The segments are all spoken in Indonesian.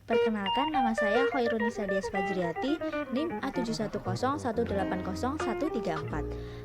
Perkenalkan, nama saya Khairunisa Dias Fajriati, NIM A7101800134.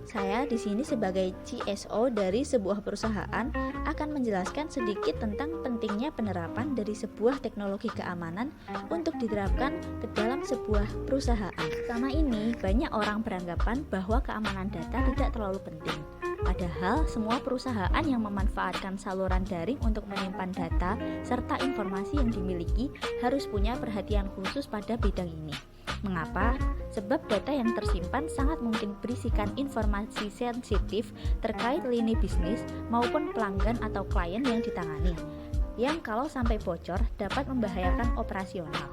Saya di sini sebagai CSO dari sebuah perusahaan akan menjelaskan sedikit tentang pentingnya penerapan dari sebuah teknologi keamanan untuk diterapkan ke dalam sebuah perusahaan. Selama ini, banyak orang beranggapan bahwa keamanan data tidak terlalu penting. Padahal, semua perusahaan yang memanfaatkan saluran daring untuk menyimpan data serta informasi yang dimiliki harus punya perhatian khusus pada bidang ini. Mengapa? Sebab data yang tersimpan sangat mungkin berisikan informasi sensitif terkait lini bisnis maupun pelanggan atau klien yang ditangani, yang kalau sampai bocor dapat membahayakan operasional.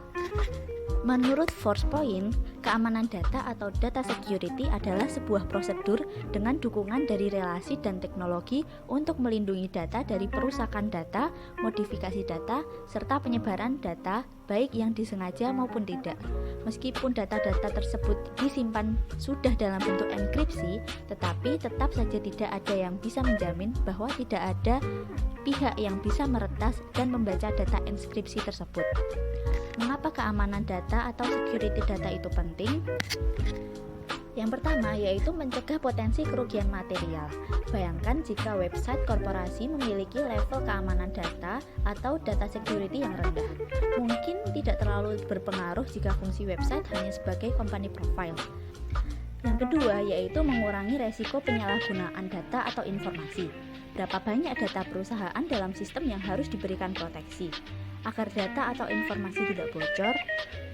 Menurut Forcepoint, keamanan data atau data security adalah sebuah prosedur dengan dukungan dari relasi dan teknologi untuk melindungi data dari perusakan data, modifikasi data, serta penyebaran data baik yang disengaja maupun tidak. Meskipun data-data tersebut disimpan sudah dalam bentuk enkripsi, tetapi tetap saja tidak ada yang bisa menjamin bahwa tidak ada pihak yang bisa meretas dan membaca data enkripsi tersebut. Mengapa keamanan data atau security data itu penting? Yang pertama yaitu mencegah potensi kerugian material. Bayangkan jika website korporasi memiliki level keamanan data atau data security yang rendah. Mungkin tidak terlalu berpengaruh jika fungsi website hanya sebagai company profile. Yang kedua yaitu mengurangi resiko penyalahgunaan data atau informasi. Berapa banyak data perusahaan dalam sistem yang harus diberikan proteksi? Agar data atau informasi tidak bocor,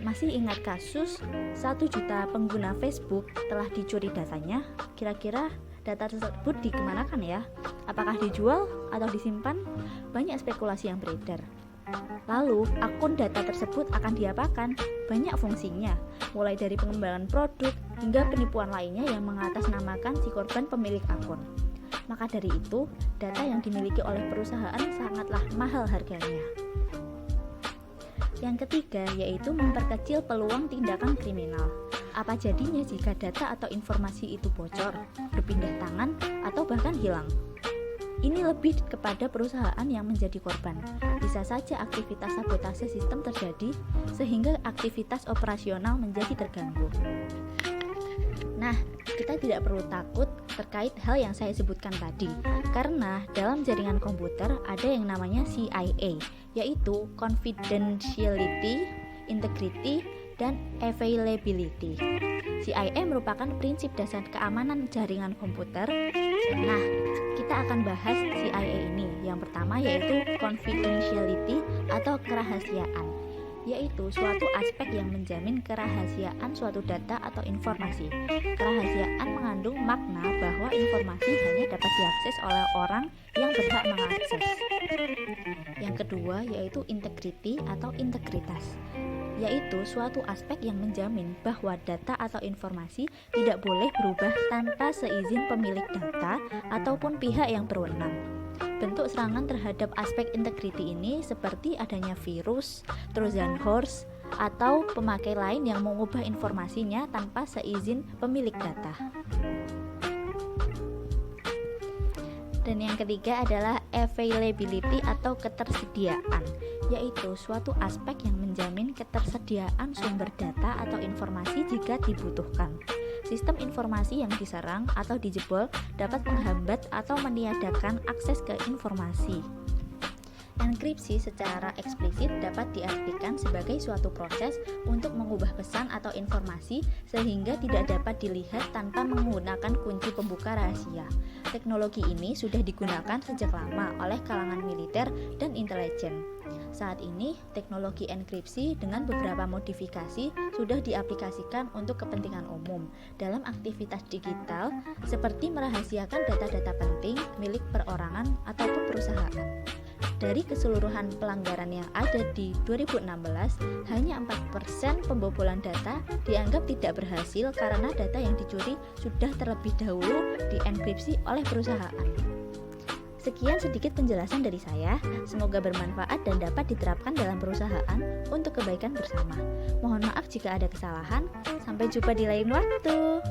masih ingat kasus 1 juta pengguna Facebook telah dicuri datanya? Kira-kira data tersebut dikemanakan ya? Apakah dijual atau disimpan? Banyak spekulasi yang beredar. Lalu, akun data tersebut akan diapakan? Banyak fungsinya, mulai dari pengembangan produk hingga penipuan lainnya yang mengatasnamakan si korban pemilik akun. Maka dari itu, data yang dimiliki oleh perusahaan sangatlah mahal harganya. Yang ketiga yaitu memperkecil peluang tindakan kriminal. Apa jadinya jika data atau informasi itu bocor, berpindah tangan, atau bahkan hilang? Ini lebih kepada perusahaan yang menjadi korban. Bisa saja aktivitas sabotase sistem terjadi sehingga aktivitas operasional menjadi terganggu. Nah, kita tidak perlu takut terkait hal yang saya sebutkan tadi, karena dalam jaringan komputer ada yang namanya CIA, yaitu Confidentiality, Integrity, dan Availability. CIA merupakan prinsip dasar keamanan jaringan komputer. Nah, kita akan bahas CIA ini. Yang pertama yaitu Confidentiality atau kerahasiaan, yaitu suatu aspek yang menjamin kerahasiaan suatu data atau informasi. Kerahasiaan mengandung makna bahwa informasi hanya dapat diakses oleh orang yang berhak mengakses. Yang kedua yaitu integrity atau integritas, yaitu suatu aspek yang menjamin bahwa data atau informasi tidak boleh berubah tanpa seizin pemilik data ataupun pihak yang berwenang. Bentuk serangan terhadap aspek integrity ini seperti adanya virus, Trojan horse, atau pemakai lain yang mengubah informasinya tanpa seizin pemilik data. Dan yang ketiga adalah availability atau ketersediaan, yaitu suatu aspek yang menjamin ketersediaan sumber data atau informasi jika dibutuhkan. Sistem informasi yang diserang atau dijebol dapat menghambat atau meniadakan akses ke informasi. Enkripsi secara eksplisit dapat diartikan sebagai suatu proses untuk mengubah pesan atau informasi sehingga tidak dapat dilihat tanpa menggunakan kunci pembuka rahasia. Teknologi ini sudah digunakan sejak lama oleh kalangan militer dan intelijen. Saat ini, teknologi enkripsi dengan beberapa modifikasi sudah diaplikasikan untuk kepentingan umum dalam aktivitas digital seperti merahasiakan data-data penting milik perorangan ataupun perusahaan. Dari keseluruhan pelanggaran yang ada di 2016, hanya 4% pembobolan data dianggap tidak berhasil karena data yang dicuri sudah terlebih dahulu dienkripsi oleh perusahaan. Sekian sedikit penjelasan dari saya, semoga bermanfaat dan dapat diterapkan dalam perusahaan untuk kebaikan bersama. Mohon maaf jika ada kesalahan, sampai jumpa di lain waktu.